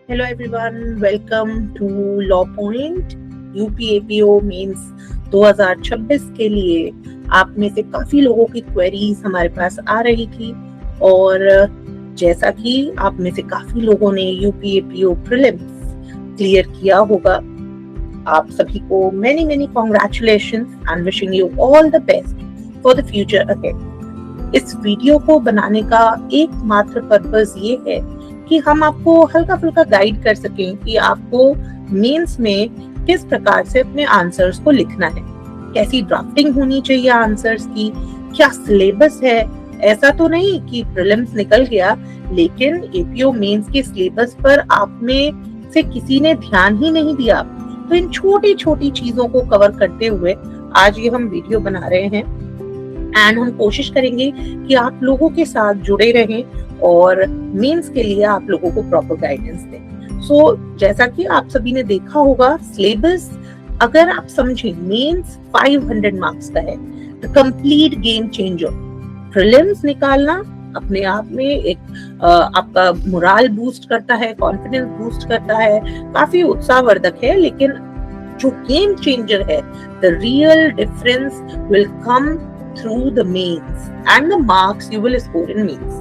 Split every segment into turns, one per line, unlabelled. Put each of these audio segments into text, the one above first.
Hello everyone, welcome to Law Point UPAPO Means 2026 के लिए आप में से काफी लोगों की क्वेरीज हमारे पास आ रही थी और जैसा कि आप में से काफी लोगों ने UPAPO प्रीलिम्स क्लियर किया होगा, आप सभी को many congratulations and wishing you all the best for the future ahead। इस वीडियो को बनाने का एकमात्र पर्पस ये है कि हम आपको हल्का फुल्का गाइड कर सकें कि आपको मेंस में किस प्रकार से अपने आंसर्स को लिखना है, कैसी ड्राफ्टिंग होनी चाहिए आंसर्स की, क्या सिलेबस है। ऐसा तो नहीं कि प्रीलिम्स निकल गया लेकिन एपीओ मेंस के सिलेबस पर आप में से किसी ने ध्यान ही नहीं दिया। तो इन छोटी छोटी चीजों को कवर करते हुए आज ये हम वीडियो बना रहे हैं एंड हम कोशिश करेंगे कि आप लोगों के साथ जुड़े रहें और मेंस के लिए आप लोगों को प्रॉपर गाइडेंस दें। सो जैसा कि आप सभी ने देखा होगा, सिलेबस अगर आप समझें मेंस 500 मार्क्स का है, the complete game changer. Prelims निकालना अपने आप में एक आपका मोरल बूस्ट करता है, कॉन्फिडेंस बूस्ट करता है, काफी उत्साहवर्धक है, लेकिन जो गेम चेंजर है, the real difference will come through the mains and the marks you will score in mains।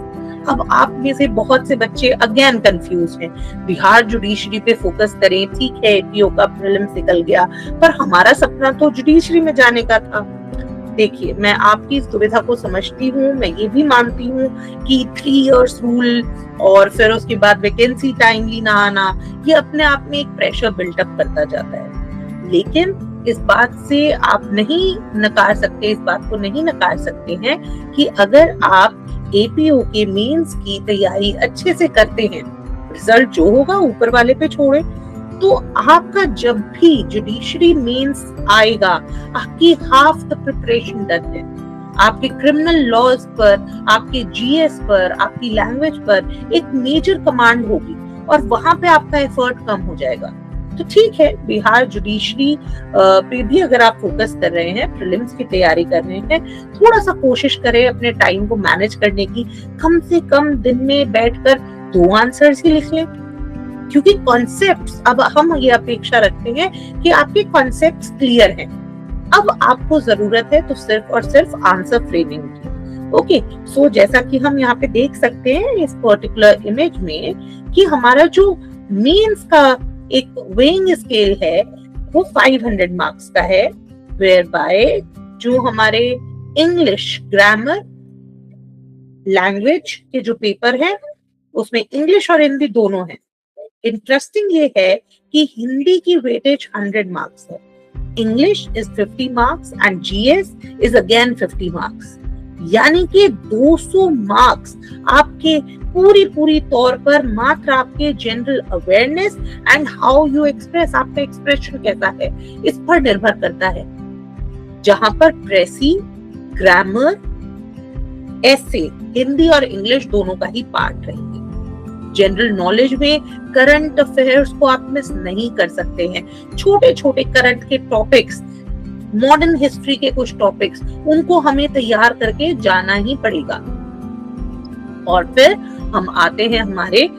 अब आप में से बहुत से बच्चे अगेन कंफ्यूज हैं, बिहार जुडिशरी पे फोकस करें, ठीक है एपीओ का प्रीलिम्स निकल गया पर हमारा सपना तो जुडिशरी में जाने का था। देखिए, मैं आपकी इस दुविधा को समझती हूँ, मैं ये भी मानती हूँ कि 3 इयर्स रूल और फिर उसके बाद वैकेंसी टाइमली ना आना, ये अपने आप में एक प्रेशर बिल्टअप करता जाता है। लेकिन इस बात से आप नहीं नकार सकते, इस बात को नहीं नकार सकते हैं कि अगर आप एपीओ के मेंस की तैयारी अच्छे से करते हैं, रिजल्ट जो होगा ऊपर वाले पे छोड़े, तो आपका जब भी जुडिशरी मेंस आएगा, आपकी हाफ द प्रिपरेशन डन है। आपके क्रिमिनल लॉज पर, आपके जीएस पर, आपकी लैंग्वेज पर एक मेजर कमांड होगी और वहां पे आपका एफर्ट कम हो जाएगा। तो ठीक है, बिहार जुडिशरी पे भी अगर आप फोकस कर रहे हैं, प्रीलिम्स की तैयारी कर रहे हैं, थोड़ा सा कोशिश करें अपने टाइम को मैनेज करने की। कम से कम दिन में बैठकर 2 आंसर्स ही लिख लें, क्योंकि कॉन्सेप्ट्स, अब हम ये अपेक्षा रखते हैं कि आपके कॉन्सेप्ट्स क्लियर हैं। अब आपको जरूरत है तो सिर्फ और सिर्फ आंसर फ्रेमिंग की। ओके, सो जैसा कि हम यहाँ पे देख सकते हैं इस पर्टिकुलर इमेज में कि हमारा जो मेंस का एक वेइंग स्केल है वो 500 मार्क्स का है, वेयर बाय जो हमारे इंग्लिश ग्रामर लैंग्वेज के जो पेपर है उसमें इंग्लिश और हिंदी दोनों है। इंटरेस्टिंग ये है कि हिंदी की वेटेज 100 मार्क्स है, English is 50 marks and GS is again 50 marks, यानी कि 200 मार्क्स आपके पूरी तौर पर मात्र आपके general awareness and how you express, आपका एक्सप्रेशन कैसा है, इस पर निर्भर करता है। जहां पर प्रेसी, ग्रामर, एसे, हिंदी और इंग्लिश दोनों का ही पार्ट रहेंगे। जनरल नॉलेज में करंट अफेयर्स को आप मिस नहीं कर सकते हैं। छोटे छोटे करंट के टॉपिक्स, मॉडर्न हिस्ट्री के कुछ टॉपिक्स, उनको हमें तैयार करके जाना ही पड़ेगा। और फिर हम आते हैं हमारे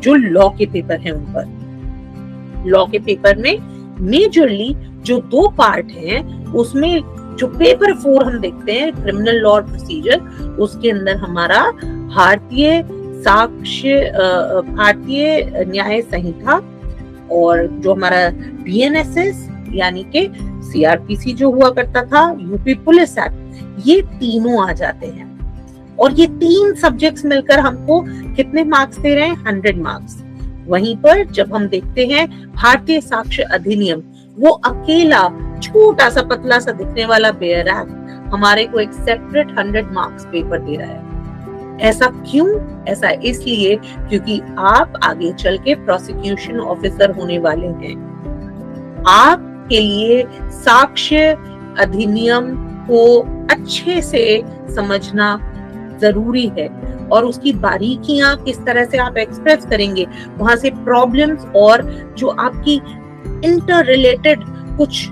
जो लॉ के पेपर हैं उन पर। लॉ के पेपर में मेजरली जो 2 पार्ट हैं, उसमें जो पेपर 4 हम देखते हैं, क्रिमिनल लॉ और प्रोसीजर, उसके अंदर हमारा भारतीय न्याय संहिता और जो हमारा बीएनएसएस यानी कि सीआरपीसी जो हुआ करता था, यूपी पुलिस एक्ट, ये तीनों आ जाते हैं। और ये 3 सब्जेक्ट्स मिलकर हमको कितने मार्क्स दे रहे हैं? 100 मार्क्स। वहीं पर जब हम देखते हैं भारतीय साक्ष्य अधिनियम, वो अकेला छोटा सा पतला सा दिखने वाला बेयर एक्ट हमारे को एक सेपरेट 100 मार्क्स पेपर दे रहा है। ऐसा क्यों? ऐसा इसलिए क्योंकि आप आगे चल के प्रोसिक्यूशन ऑफिसर होने वाले हैं। आपके लिए साक्ष्य अधिनियम को अच्छे से समझना जरूरी है और उसकी बारीकियां किस तरह से आप एक्सप्रेस करेंगे, वहां से प्रॉब्लम्स और जो आपकी इंटर रिलेटेड कुछ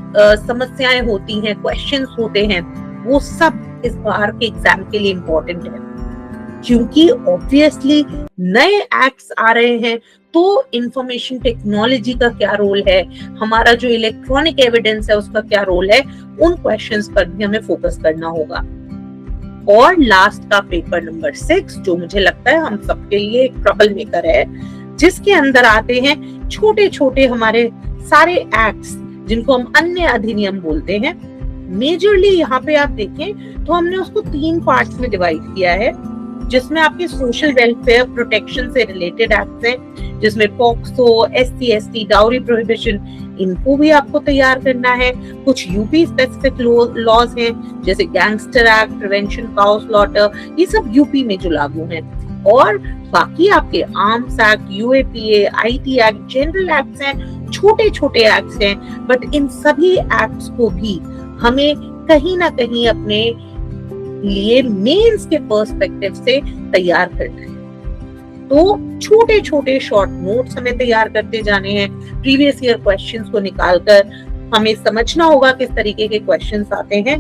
समस्याएं होती हैं, क्वेश्चंस होते हैं, वो सब इस बार के एग्जाम के लिए इम्पोर्टेंट है। क्योंकि ऑब्वियसली नए एक्ट्स आ रहे हैं, तो इंफॉर्मेशन टेक्नोलॉजी का क्या रोल है, हमारा जो इलेक्ट्रॉनिक एविडेंस है उसका क्या रोल है, उन क्वेश्चंस पर भी हमें फोकस करना होगा। और लास्ट का पेपर नंबर 6, जो मुझे लगता है हम सबके लिए एक ट्रबल मेकर है, जिसके अंदर आते हैं छोटे छोटे हमारे सारे एक्ट्स जिनको हम अन्य अधिनियम बोलते हैं। मेजरली यहाँ पे आप देखें तो हमने उसको 3 पार्ट्स में डिवाइड किया है, जिसमें आपके सोशल वेलफेयर प्रोटेक्शन से रिलेटेड एक्ट्स हैं, जिसमें पॉक्सो, SC/ST, डाउरी प्रोहिबिशन, इनको भी आपको तैयार करना है। कुछ यूपी स्पेसिफिक लॉज हैं, जैसे gangster act, prevention cow slaughter, ये सब यूपी में जो लागू हैं। और बाकी आपके arms act, UAPA, IT act, general acts हैं, छोटे छोटे एक्ट्स हैं, बट इन सभी एक्ट्स को भी हमें कहीं ना कहीं अपने लिए मेंस के पर्सपेक्टिव से तैयार करना है। तो छोटे छोटे शॉर्ट नोट्स हमें तैयार करते जाने हैं, प्रीवियस ईयर क्वेश्चंस को निकालकर हमें समझना होगा किस तरीके के क्वेश्चंस आते हैं,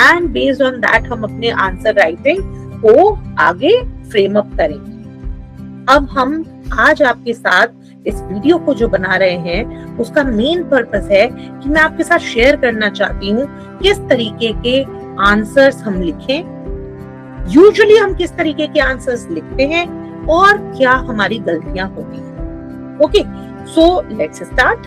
एंड बेस्ड ऑन दैट हम अपने आंसर राइटिंग को आगे फ्रेम अप करेंगे। अब हम आज आपके साथ इस वीडियो को जो बना रहे हैं उसका मेन पर्पस है कि मैं आपके साथ शेयर करना चाहती हूँ किस तरीके के आंसर्स हम लिखें, यूजुअली हम किस तरीके के आंसर्स लिखते हैं और क्या हमारी गलतियां होती हैं। Okay, so let's start.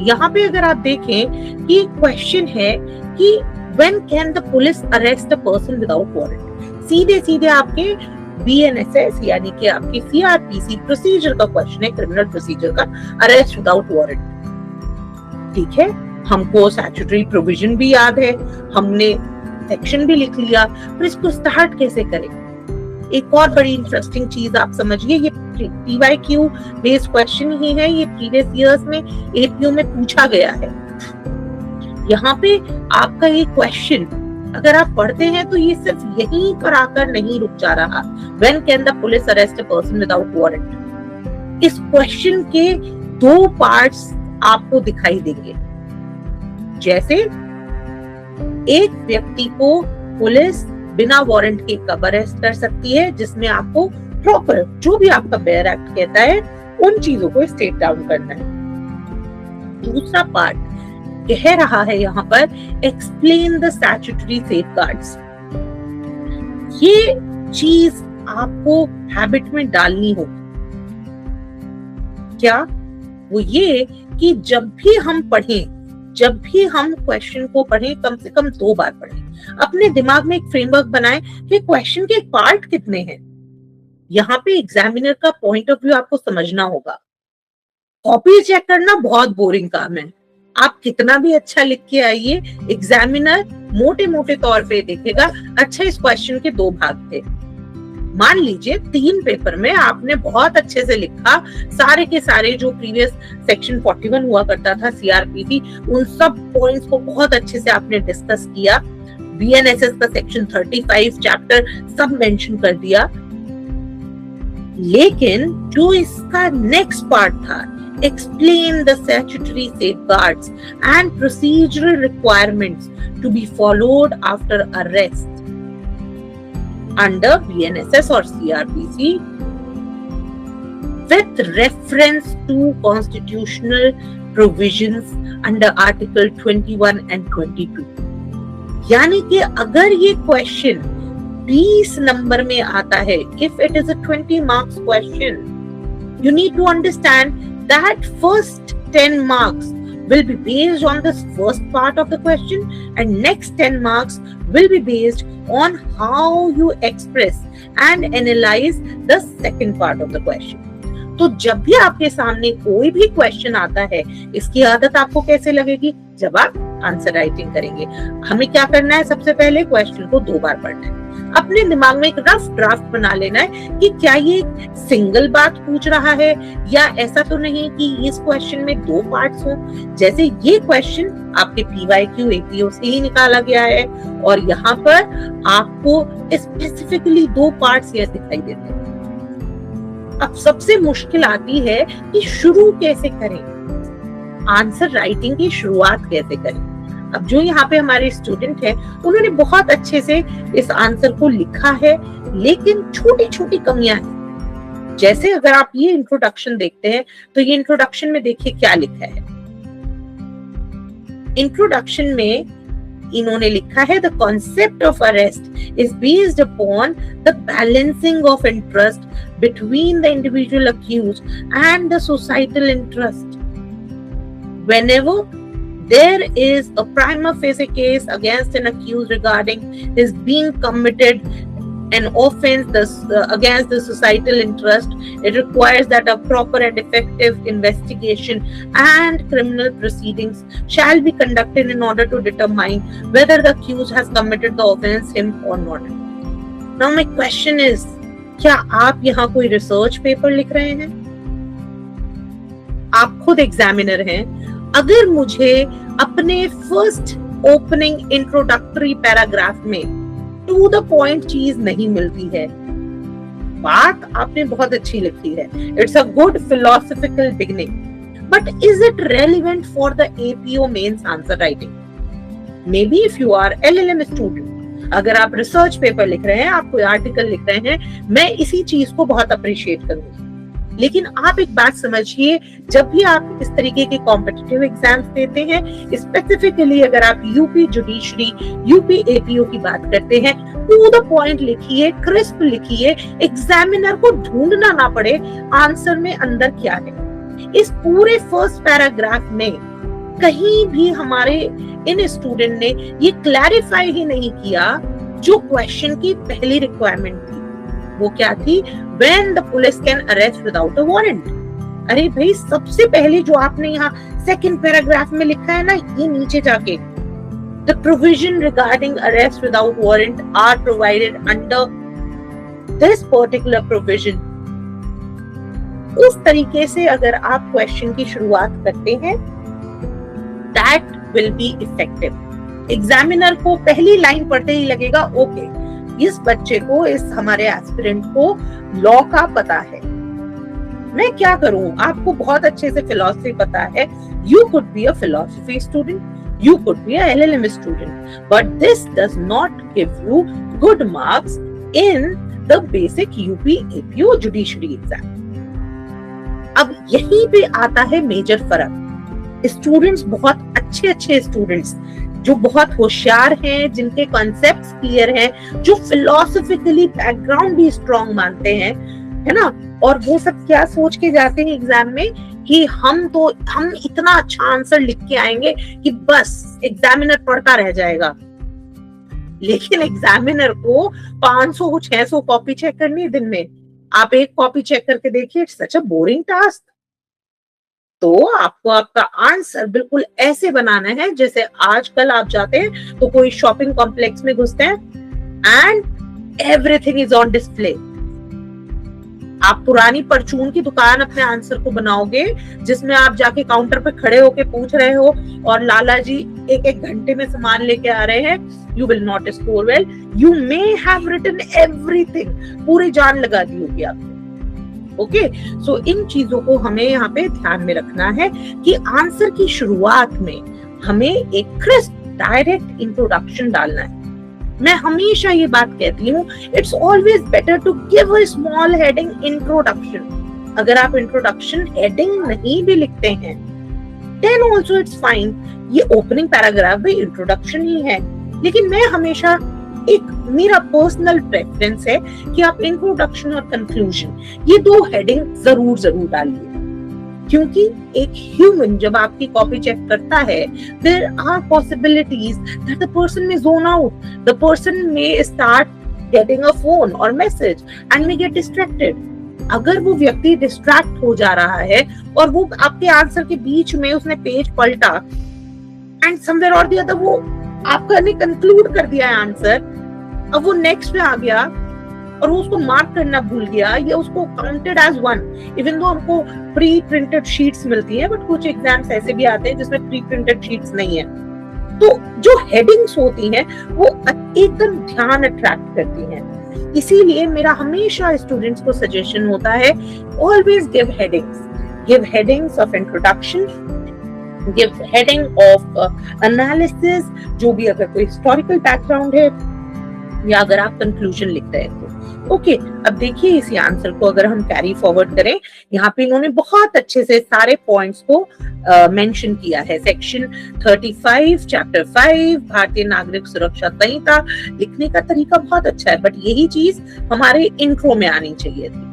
यहाँ पे अगर आप देखें कि क्वेश्चन है कि when can the police arrest a person without warrant, सीधे सीधे आपके BNSS यानी कि आपकी CRPC प्रोसीजर का क्वेश्चन है, क्रिमिनल प्रोसीजर का, अरेस्ट विदाउट वारंट। ठीक है, हमको स्टैट्यूटरी प्रोविजन भी याद है, हमने सेक्शन भी लिख लिया, पर इसको स्टार्ट कैसे करें। एक और बड़ी इंटरेस्टिंग चीज आप समझिए, ये PYQ बेस्ड क्वेश्चन ही है, ये प्रीवियस ईयर्स में APO में पूछा गया है। यहाँ पे आपका ये क्वेश्चन अगर आप पढ़ते हैं तो ये सिर्फ यहीं पर आकर नहीं रुक जा रहा, when can the police arrest a person without warrant. इस क्वेश्चन के 2 पार्ट्स आपको दिखाई देंगे। जैसे एक व्यक्ति को पुलिस बिना वारंट के कब अरेस्ट कर सकती है, जिसमें आपको प्रॉपर जो भी आपका बेयर एक्ट कहता है उन चीजों को स्टेट डाउन करना है। दूसरा पार्ट कह रहा है यहाँ पर एक्सप्लेन द स्टैट्यूटरी सेफगार्ड्स। ये चीज आपको हैबिट में डालनी होगी। क्या? वो ये कि जब भी हम पढ़ें, जब भी हम क्वेश्चन को पढ़ें, कम से कम 2 बार पढ़ें। अपने दिमाग में एक फ्रेमवर्क बनाएं कि क्वेश्चन के पार्ट कितने हैं। यहाँ पे एग्जामिनर का पॉइंट ऑफ व्यू आपको समझना होगा। कॉपी चेक करना बहुत बोरिंग काम है। आप कितना भी अच्छा लिख के आइए, एग्जामिनर मोटे मोटे तौर पे देखेगा, अच्छा इस क्वेश्चन के 2 भाग थे। मान लीजिए 3 पेपर में आपने बहुत अच्छे से लिखा, सारे के सारे जो प्रीवियस सेक्शन 41 हुआ करता था CRPC, उन सब पॉइंट्स को बहुत अच्छे से आपने डिस्कस किया, BNSS का सेक्शन 35 चैप्टर सब मेंशन कर दिया। लेकिन जो इसका नेक्स्ट पार्ट था, explain the statutory safeguards and procedural requirements to be followed after arrest under BNSS or CRPC with reference to constitutional provisions under Article 21 and 22। यानी कि अगर ये क्वेश्चन 20 नंबर में आता है, if it is a 20 marks question, you need to understand that first 10 marks will be based on this first part of the question and next 10 marks will be based on how you express and analyze the second part of the question। तो जब भी आपके सामने कोई भी question आता है, इसकी आदत आपको कैसे लगेगी? जब आप आंसर राइटिंग करेंगे। हमें क्या करना है? सबसे पहले क्वेश्चन को 2 बार पढ़ना है, अपने दिमाग में एक रफ ड्राफ्ट बना लेना है कि क्या ये सिंगल बात पूछ रहा है या ऐसा तो नहीं कि इस क्वेश्चन में 2 पार्ट्स हो। जैसे ये क्वेश्चन आपके PYQ APO से ही निकाला गया है और यहाँ पर आपको स्पेसिफिकली 2 पार्ट्स ये दिखाई देते हैं। अब सबसे मुश्किल आती है कि शुरू कैसे करें, आंसर राइटिंग की शुरुआत कैसे करें। अब जो यहाँ पे हमारे स्टूडेंट है उन्होंने बहुत अच्छे से इस आंसर को लिखा है, लेकिन छोटी छोटी कमियां हैं। जैसे अगर आप ये इंट्रोडक्शन देखते हैं तो ये इंट्रोडक्शन में देखिए क्या लिखा है। इंट्रोडक्शन में इन्होंने लिखा है the concept of arrest is based upon the balancing of interest between the individual accused and the societal interest. Whenever there is a prima facie case against an accused regarding his being committed an offense against the societal interest, it requires that a proper and effective investigation and criminal proceedings shall be conducted in order to determine whether the accused has committed the offense him or not. Now my question is, क्या आप यहाँ कोई research paper लिख रहे हैं? आप खुद examiner हैं। अगर मुझे अपने फर्स्ट ओपनिंग इंट्रोडक्टरी पैराग्राफ में टू द पॉइंट चीज नहीं मिलती है, बात आपने बहुत अच्छी लिखी है, it's a good philosophical beginning, but is it relevant for the APO mains answer writing? May be if you are LLM student, अगर आप रिसर्च पेपर लिख रहे हैं, आप कोई आर्टिकल लिख रहे हैं, मैं इसी चीज को बहुत अप्रिशिएट करूंगी। लेकिन आप एक बात समझिए, जब भी आप इस तरीके के कॉम्पिटिटिव एग्जाम्स देते हैं, स्पेसिफिकली अगर आप यूपी जुडिशरी, यूपी एपीओ की बात करते हैं, टू द पॉइंट लिखिए, क्रिस्प लिखिए, एग्जामिनर को ढूंढना ना पड़े आंसर में अंदर क्या है। इस पूरे फर्स्ट पैराग्राफ में कहीं भी हमारे इन स्टूडेंट ने ये क्लैरिफाई ही नहीं किया जो क्वेश्चन की पहली रिक्वायरमेंट थी। वो क्या थी? When the police can arrest without a warrant। अरे भाई, सबसे पहले जो आपने यहाँ सेकंड पैराग्राफ में लिखा है ना, ये नीचे जाके the provision regarding arrest without warrant are provided under this particular provision। उस तरीके से अगर आप क्वेश्चन की शुरुआत करते हैं, that will be effective। Examiner को पहली लाइन पढ़ते ही लगेगा ओके, इस बच्चे को, इस हमारे एस्पिरेंट को लॉ का पता है। मैं क्या करूं? आपको बहुत अच्छे से फिलॉसफी पता है। You could be a philosophy student, you could be a LLM student, but this does not give you good marks in the basic UP APO judiciary exam। अब यहीं पे आता है मेजर फर्क। स्टूडेंट्स, बहुत अच्छे स्टूडेंट्स जो बहुत होशियार हैं, जिनके कॉन्सेप्ट्स क्लियर हैं, जो फिलोसॉफिकली बैकग्राउंड भी स्ट्रॉन्ग मानते हैं, है ना, और वो सब क्या सोच के जाते हैं एग्जाम में कि हम इतना अच्छा आंसर लिख के आएंगे कि बस एग्जामिनर पढ़ता रह जाएगा। लेकिन एग्जामिनर को 500-600 कॉपी चेक करनी है दिन में। आप एक कॉपी चेक करके देखिए, it's such a boring task. तो आपको आपका आंसर बिल्कुल ऐसे बनाना है जैसे आजकल आप जाते हैं तो कोई शॉपिंग कॉम्प्लेक्स में घुसते हैं and everything is on display. आप पुरानी परचून की दुकान अपने आंसर को बनाओगे, जिसमें आप जाके काउंटर पे खड़े होके पूछ रहे हो और लाला जी एक घंटे में सामान लेके आ रहे हैं, you will not score well. You may have written everything, पूरी जान लगा दी होगी आपने। ओके, सो इन चीजों को हमें यहाँ पे ध्यान में रखना है कि आंसर की शुरुआत में हमें एक क्रिस्प डायरेक्ट इंट्रोडक्शन डालना है। मैं हमेशा ये बात कहती हूँ, it's always better to give a small heading introduction. अगर आप इंट्रोडक्शन हेडिंग नहीं भी लिखते हैं, देन ऑल्सो इट्स फाइन। ये ओपनिंग पैराग्राफ भी इंट्रोडक्शन ही है, लेकिन मैं हमेशा मेरा पर्सनल प्रेफरेंस है कि आप इंट्रोडक्शन और कंक्लूजन ये 2 हेडिंग जरूर डालिए, क्योंकि एक ह्यूमन जब आपकी कॉपी चेक करता है, there are possibilities that the person may zone out, the person may start getting a phone और message and may get distracted. अगर वो व्यक्ति डिस्ट्रैक्ट हो जा रहा है और वो आपके आंसर के बीच में उसने पेज पलटा एंड समवेयर और द अदर वो आपका ने कंक्लूड कर दिया है आंसर, अब वो नेक्स्ट पे आ गया और वो उसको मार्क करना भूल गया, या उसको काउंटेड एज 1, इवन दो हमको प्री प्रिंटेड शीट्स मिलती है, बट कुछ एग्जाम्स ऐसे भी आते हैं जिसमें प्री प्रिंटेड शीट्स नहीं है। तो जो हेडिंग्स होती हैं वो एकदम ध्यान अट्रैक्ट करती हैं। इसीलिए मेरा हमेशा स्टूडेंट्स को सजेशन होता है, always give headings of introduction, give heading of analysis, जो भी अगर कोई हिस्टोरिकल बैकग्राउंड है या अगर आप कंक्लूजन लिख रहे हैं तो ओके। अब देखिए इसी आंसर को अगर हम कैरी फॉरवर्ड करें, यहाँ पे इन्होंने बहुत अच्छे से सारे पॉइंट्स को मेंशन किया है। सेक्शन 35 चैप्टर 5 भारतीय नागरिक सुरक्षा संहिता, लिखने का तरीका बहुत अच्छा है, बट यही चीज हमारे इंट्रो में आनी चाहिए थी।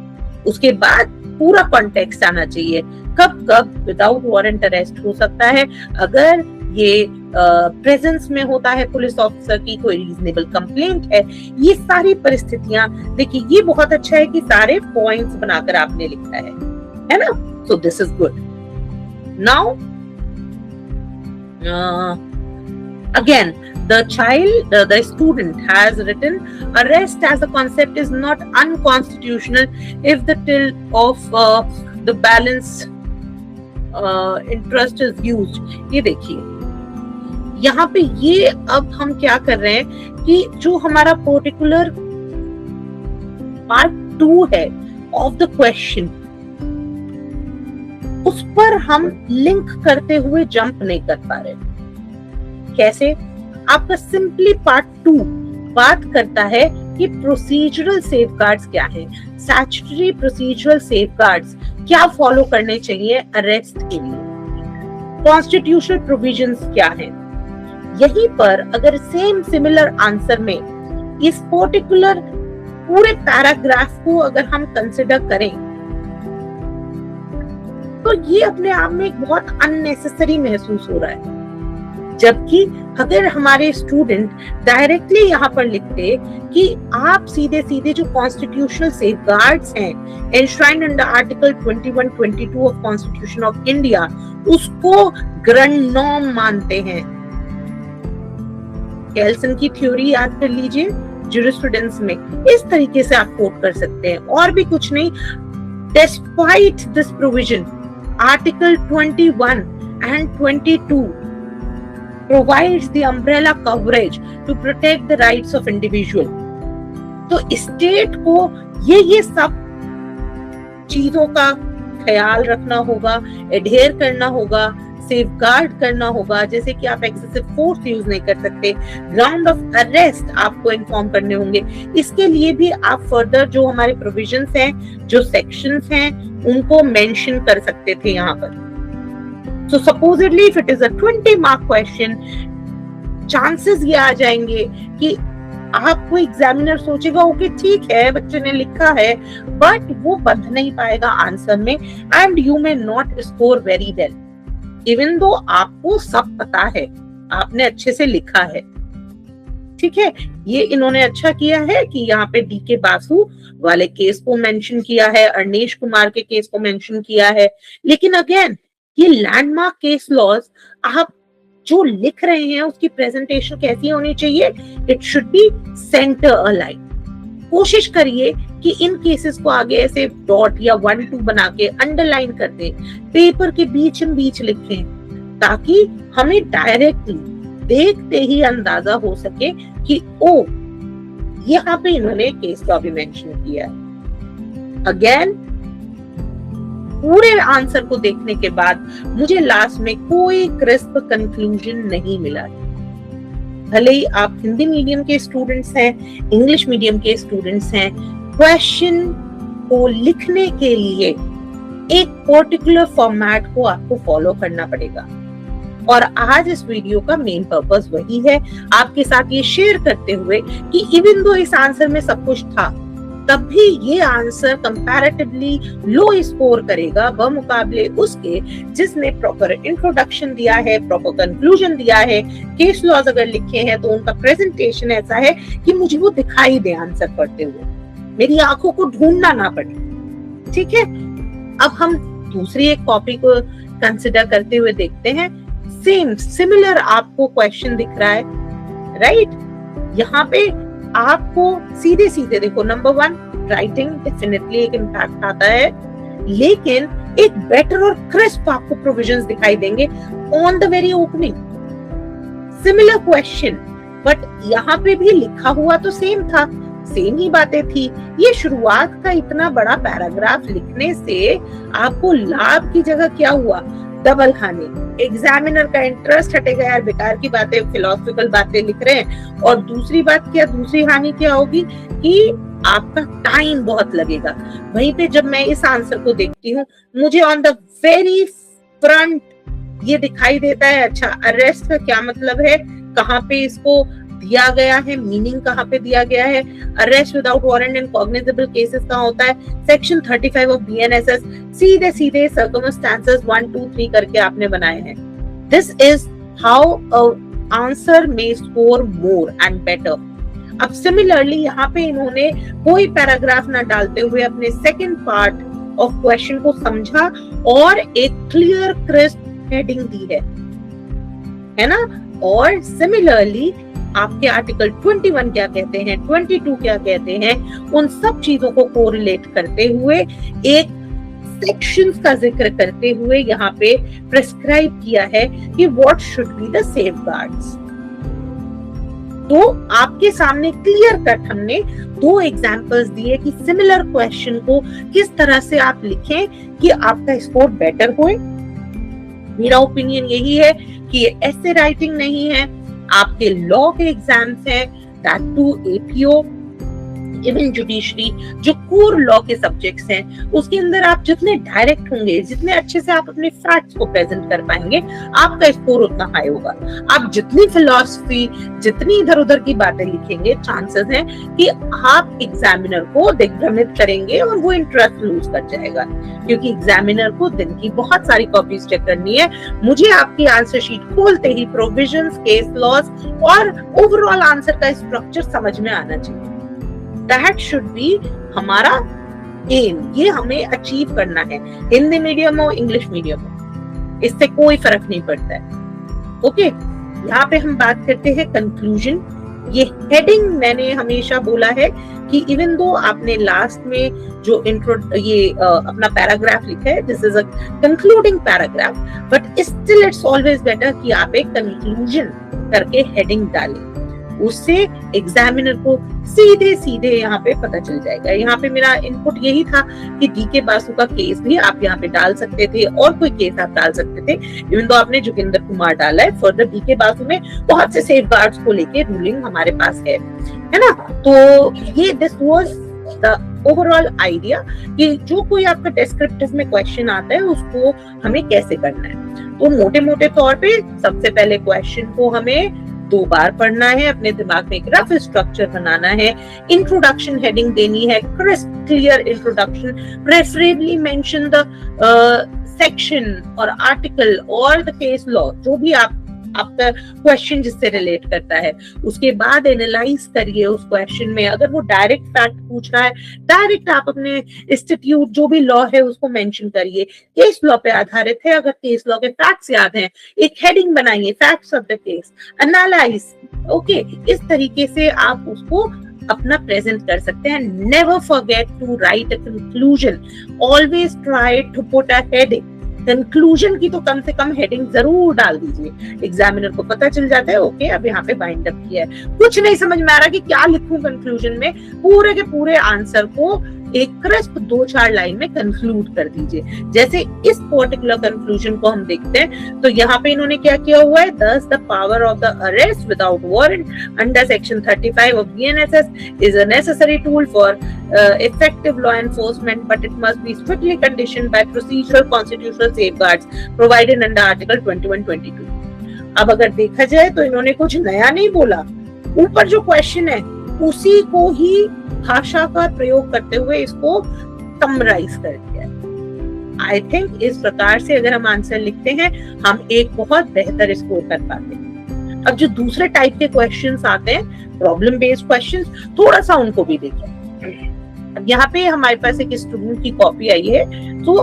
उसके बाद पूरा कॉन्टेक्स्ट आना चाहिए, कब कब विदाउट वारंट अरेस्ट हो सकता है, अगर ये प्रेजेंस में होता है पुलिस ऑफिसर की, कोई रीजनेबल कंप्लेंट है, ये सारी परिस्थितियां। देखिए ये बहुत अच्छा है कि सारे पॉइंट्स बनाकर आपने लिखा है ना। So this is good. Now again the student has written, arrest as a concept is not unconstitutional if the tilt of the balance interest is used। ये देखिए यहाँ पे ये अब हम क्या कर रहे हैं कि जो हमारा पर्टिकुलर पार्ट 2 है ऑफ द क्वेश्चन, उस पर हम लिंक करते हुए जंप नहीं कर पा रहे। कैसे? आपका सिंपली पार्ट 2 बात करता है कि प्रोसीजरल सेफगार्ड्स क्या है, स्टैट्यूटरी प्रोसीजरल सेफगार्ड्स क्या फॉलो करने चाहिए अरेस्ट के लिए, कॉन्स्टिट्यूशनल प्रोविजंस क्या है। यहीं पर अगर सेम सिमिलर आंसर में इस पर्टिकुलर पूरे पैराग्राफ को अगर हम कंसिडर करें तो ये अपने आप में एक बहुत अननेसेसरी महसूस हो रहा है। जबकि अगर हमारे स्टूडेंट डायरेक्टली यहाँ पर लिखते कि आप सीधे सीधे जो कॉन्स्टिट्यूशनल सेफगार्ड्स हैं enshrined under article 21-22 of constitution of India, उसको ग्रैंड नॉर्म मानते हैं। केल्सन की थ्योरी याद कर लीजिए ज्यूरिस्प्रूडेंस में, इस तरीके से आप कोट कर सकते हैं और भी कुछ नहीं। Despite this provision article 21 and 22 provides the umbrella coverage to protect the rights of individual। तो स्टेट को ये सब चीजों का ख्याल रखना होगा, एडहेयर करना होगा, सेफगार्ड करना होगा। जैसे कि आप एक्सेसिव फोर्स यूज नहीं कर सकते, ग्राउंड ऑफ अरेस्ट आपको इन्फॉर्म करने होंगे। इसके लिए भी आप फर्दर जो हमारे प्रोविजंस हैं, जो सेक्शंस हैं, उनको मेंशन कर सकते थे यहाँ पर। So supposedly if it is a 20 mark question, chances ये आ जाएंगे कि आपको एग्जामिनर सोचेगा ओके ठीक है बच्चे ने लिखा है, बट वो बंध नहीं पाएगा आंसर में, and you may not score very well even though आपको सब पता है, आपने अच्छे से लिखा है। ठीक है, ये इन्होंने अच्छा किया है कि यहाँ पे डीके बासु वाले केस को मेंशन किया है, अरनेश कुमार के केस को मेंशन किया है। लेकिन अगेन ये लैंडमार्क केस लॉज आप जो लिख रहे हैं उसकी प्रेजेंटेशन कैसी होनी चाहिए? It should be centre align. कोशिश करिए कि इन केसेस को आगे ऐसे डॉट या 1-2 बना के अंडरलाइन कर दें, पेपर के बीच लिखें, ताकि हमें डायरेक्टली देखते ही अंदाजा हो सके कि ओ यहाँ पे इन्होंने केस लॉ भी मेंशन किया है। अगेन पूरे आंसर को देखने के बाद मुझे लास्ट में कोई क्रिस्प कंक्लूजन नहीं मिला। भले ही आप हिंदी मीडियम के स्टूडेंट्स हैं, इंग्लिश मीडियम के स्टूडेंट्स हैं, क्वेश्चन को लिखने के लिए एक पर्टिकुलर फॉर्मेट को आपको फॉलो करना पड़ेगा। और आज इस वीडियो का मेन पर्पस वही है, आपके साथ ये शेयर करते हुए कि इवन दो इस आंसर में सब कुछ था, तब भी ये आंसर कंपैरेटिवली लो स्कोर करेगा बमुकाबले उसके जिसने प्रॉपर इंट्रोडक्शन दिया है, प्रॉपर कंक्लूजन दिया है, केस लॉज अगर लिखे हैं तो उनका प्रेजेंटेशन ऐसा है कि मुझे वो दिखाई दे आंसर पढ़ते हुए, मेरी आंखों को ढूंढना ना पड़े। ठीक है, अब हम दूसरी एक कॉपी को कंसिडर करते हुए देखते हैं। सेम सिमिलर आपको क्वेश्चन दिख रहा है, राइट? यहाँ पे आपको सीधे सीधे देखो, नंबर 1 राइटिंग डेफिनेटली एक इम्पैक्ट आता है, लेकिन एक बेटर और क्रिस्प आपको प्रोविजंस दिखाई देंगे on the very opening. Similar question, but यहाँ पे भी लिखा हुआ तो सेम था, सेम ही बातें थी। ये शुरुआत का इतना बड़ा पैराग्राफ लिखने से आपको लाभ की जगह क्या हुआ? डबल हानि, एग्जामिनर का इंटरेस्ट हटेगा, यार बेकार की बातें, फिलोसफिकल बातें लिख रहे हैं। और दूसरी बात क्या, दूसरी हानि क्या होगी कि आपका टाइम बहुत लगेगा। वहीं पे जब मैं इस आंसर को देखती हूँ, मुझे ऑन द वेरी फ्रंट ये दिखाई देता है, अच्छा अरेस्ट का क्या मतलब है, कहाँ पे इसको दिया गया है, मीनिंग कहाँ पे दिया गया है, अरेस्ट विदाउट वारंट इन कॉग्निजेबल केसेस कहाँ होता है, सेक्शन 35 ऑफ बीएनएसएस, सीधे सीधे सर्कमस्टेंसेस 1 2 3 करके आपने बनाए हैं। This is how a answer may score more and better. अब सिमिलरली यहाँ पे इन्होंने कोई पैराग्राफ ना डालते हुए अपने सेकंड पार्ट ऑफ क्वेश्चन को समझा और एक क्लियर क्रिस्प हेडिंग दी है ना। और सिमिलरली आपके आर्टिकल 21 क्या कहते हैं, 22 क्या कहते हैं, उन सब चीजों को कोरिलेट करते हुए एक सेक्शंस का जिक्र करते हुए यहाँ पे प्रिस्क्राइब किया है कि what should be the safeguards. तो आपके सामने क्लियर कट हमने 2 एग्जांपल्स दिए कि सिमिलर क्वेश्चन को किस तरह से आप लिखें कि आपका स्कोर बेटर होए। मेरा ओपिनियन यही है कि ये ऐसे राइटिंग नहीं है, आपके लॉ के एग्जाम्स हैं, that to APO, even judiciary, जो कोर लॉ के सब्जेक्ट्स हैं, उसके अंदर आप जितने डायरेक्ट होंगे, जितने अच्छे से आप अपने फैक्ट्स को प्रेजेंट कर पाएंगे, आपका स्कोर उतना हाई होगा। आप जितनी फिलॉसफी, जितनी इधर उधर की बातें लिखेंगे, चांसेस हैं कि आप एग्जामिनर को दिग्भ्रमित करेंगे और वो इंटरेस्ट लूज कर जाएगा, क्योंकि एग्जामिनर को दिन की बहुत सारी कॉपीज चेक करनी है। मुझे आपकी आंसर शीट खोलते ही प्रोविजंस, केस लॉज और ओवरऑल आंसर का स्ट्रक्चर समझ में आना चाहिए। That should be हमारा एम, ये हमें अचीव करना है, हिंदी मीडियम हो इंग्लिश मीडियम हो, इससे कोई फर्क नहीं पड़ता है। ओके, यहाँ पे हम बात करते हैं कंक्लूजन। ये हेडिंग मैंने हमेशा बोला है कि इवन दो आपने लास्ट में जो इंट्रो ये अपना पैराग्राफ लिखा है, this is a concluding paragraph, but still it's always better कि आप एक कंक्लूजन करके हेडिंग डालें, उससे एग्जामिनर को सीधे सीधे यहाँ पे पता चल जाएगा। यहाँ पे मेरा इनपुट यही था कि डीके बासु का केस भी आप यहाँ पे डाल सकते थे और कोई केस आप डाल सकते थे, इवन तो आपने जोगिंदर कुमार डाला है। फर्दर डीके बासु में बहुत से सेफ गार्ड्स को लेके रूलिंग हमारे पास है ना। तो ये this was the overall idea कि जो कोई आपका डिस्क्रिप्टिव में क्वेश्चन आता है उसको हमें कैसे करना है। तो मोटे मोटे तौर पे सबसे पहले क्वेश्चन को हमें 2 बार पढ़ना है, अपने दिमाग में एक रफ स्ट्रक्चर बनाना है, इंट्रोडक्शन हेडिंग देनी है, crisp clear introduction, preferably mention the section और आर्टिकल और द केस लॉ, जो भी आपका क्वेश्चन जिससे रिलेट करता है। उसके बाद एनालाइज करिए उस क्वेश्चन में, अगर वो डायरेक्ट फैक्ट पूछ रहा है, डायरेक्ट आप अपने इंस्टीट्यूट जो भी लॉ है उसको मेंशन करिए, केस लॉ पे आधारित है, अगर केस लॉ के फैक्ट्स याद हैं, एक हेडिंग बनाइए, facts of the case, analyse. Okay, इस तरीके से आप उसको अपना प्रेजेंट कर सकते हैं। Never forget to write a conclusion, always try to put a heading. Conclusion की तो कम से कम हेडिंग जरूर डाल दीजिए, एग्जामिनर को पता चल जाता है ओके अब यहाँ पे बाइंड अप किया है। कुछ नहीं समझ में आ रहा कि क्या लिखूं कंक्लूजन में, पूरे के पूरे आंसर को एक क्रिस्प 2-4 लाइन में कंक्लूड कर दीजिए। जैसे इस पर्टिकुलर कंक्लूजन को हम देखते हैं तो यहाँ पे इन्होंने क्या किया हुआ है, thus the power of the arrest without warrant under section 35 of BNSS is a necessary tool for effective law enforcement, but it must be strictly conditioned by procedural constitutional safeguards provided under article 21-22। अब अगर देखा जाए तो इन्होंने कुछ नया नहीं बोला, ऊपर जो क्वेश्चन है उसी को ही भाषा का प्रयोग करते हुए इसको समराइज कर दिया। आई थिंक इस प्रकार से अगर हम आंसर लिखते हैं हम एक बहुत बेहतर स्कोर कर पाते हैं। अब जो दूसरे टाइप के क्वेश्चंस आते हैं, प्रॉब्लम बेस्ड क्वेश्चंस, थोड़ा सा उनको भी देखें। अब यहाँ पे हमारे पास एक स्टूडेंट की कॉपी आई है, तो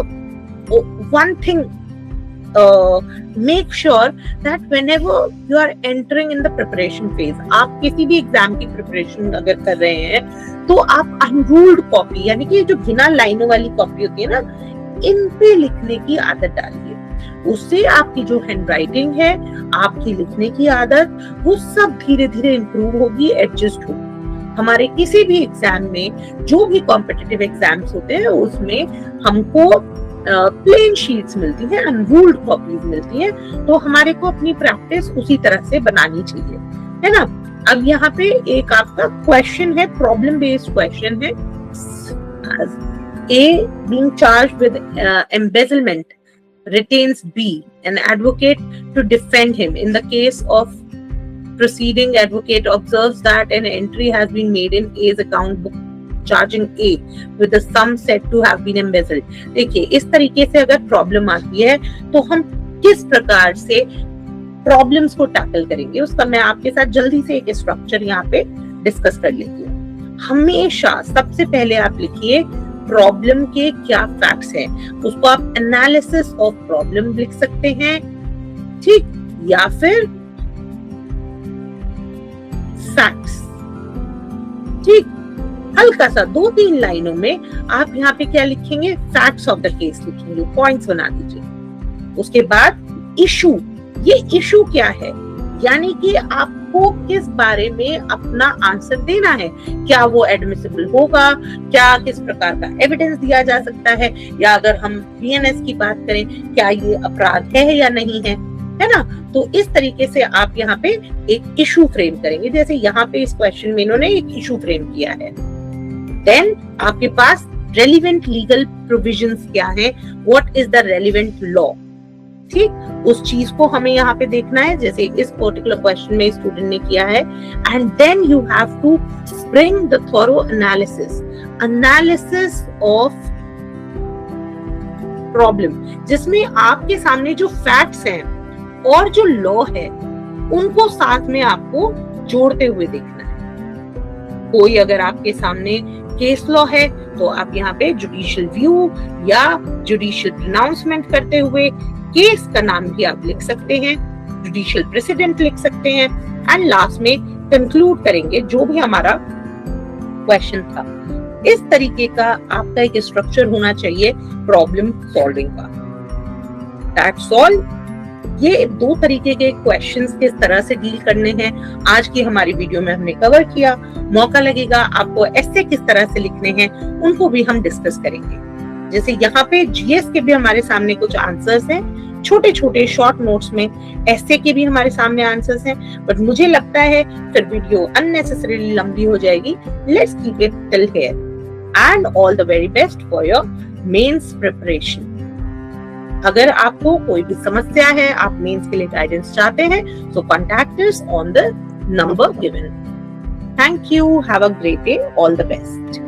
one thing make sure that whenever you are entering in the preparation phase, आप किसी भी एग्जाम की प्रिपरेशन अगर कर रहे हैं तो आप अनरूल्ड कॉपी, यानी कि जो बिना लाइनों वाली कॉपी होती है ना, इन पे लिखने की आदत डालिए। उससे आपकी जो हैंड राइटिंग है, आपकी लिखने की आदत, वो सब धीरे धीरे इंप्रूव होगी, एडजस्ट होगी। हमारे किसी भी एग्जाम में, जो भी कॉम्पिटिटिव एग्जाम्स होते हैं उसमें हमको प्लेन शीट्स मिलती हैं, अनरूल्ड कॉपीज मिलती हैं, तो हमारे को अपनी प्रैक्टिस उसी तरह से बनानी चाहिए, है ना। अब यहाँ पे एक आपका क्वेश्चन है, प्रॉब्लम बेस्ड क्वेश्चन है। A being charged with embezzlement retains B, an advocate, to defend him. In the case of proceeding, advocate observes that an entry has been made in A's account book charging A with the sum said to have been embezzled. देखिए, इस तरीके से अगर problem आती है तो हम किस प्रकार से प्रॉब्लम्स को टैकल करेंगे, उसका मैं आपके साथ जल्दी से एक स्ट्रक्चर यहाँ पे डिस्कस कर लेती हूँ। हमेशा सबसे पहले आप लिखिए प्रॉब्लम के क्या फैक्ट्स हैं, उसको आप एनालिसिस ऑफ प्रॉब्लम लिख सकते हैं, ठीक, या फिर फैक्ट्स, ठीक। हल्का सा 2-3 लाइनों में आप यहाँ पे क्या लिखेंगे, फैक्ट्स ऑफ द केस लिखेंगे, पॉइंट्स बना दीजिए। उसके बाद इशू, ये इशू क्या है, यानी कि आपको किस बारे में अपना आंसर देना है, क्या वो एडमिसिबल होगा, क्या किस प्रकार का एविडेंस दिया जा सकता है, या अगर हम बीएनएस की बात करें क्या ये अपराध है या नहीं है ना। तो इस तरीके से आप यहाँ पे एक इशू फ्रेम करेंगे, जैसे यहाँ पे इस क्वेश्चन में इन्होंने एक इशू फ्रेम किया है। देन आपके पास रेलिवेंट लीगल प्रोविजंस क्या है, what is the relevant law, ठीक, उस चीज को हमें यहाँ पे देखना है, जैसे इस पर्टिकुलर क्वेश्चन में स्टूडेंट ने किया है। And then you have to bring the thorough analysis of problem, जिसमें आपके सामने जो फैक्ट्स हैं और जो लॉ है उनको साथ में आपको जोड़ते हुए देखना है। कोई अगर आपके सामने केस लॉ है तो आप यहाँ पे जुडिशियल व्यू या जुडिशियल प्रोनाउंसमेंट करते हुए केस का नाम भी आप लिख सकते हैं, जुडिशियल प्रेसिडेंट लिख सकते हैं, एंड लास्ट में कंक्लूड करेंगे जो भी हमारा क्वेश्चन था। इस तरीके का आपका एक स्ट्रक्चर होना चाहिए प्रॉब्लम सॉल्विंग का। That's all. ये 2 तरीके के क्वेश्चंस किस तरह से डील करने हैं आज की हमारी वीडियो में हमने कवर किया। मौका लगेगा आपको ऐसे किस तरह से लिखने हैं उनको भी हम डिस्कस करेंगे। जैसे यहाँ पे जीएस के भी हमारे सामने कुछ आंसर्स हैं, छोटे छोटे शॉर्ट नोट्स में ऐसे के भी हमारे सामने आंसर्स हैं, बट मुझे लगता है फिर वीडियो अननेसेसरीली लंबी हो जाएगी। Let's keep it till here and all the very best for your mains preparation. अगर आपको कोई भी समस्या है, आप मेंस के लिए गाइडेंस चाहते हैं, so contact us on the number given. Thank you. Have a great day. All the best.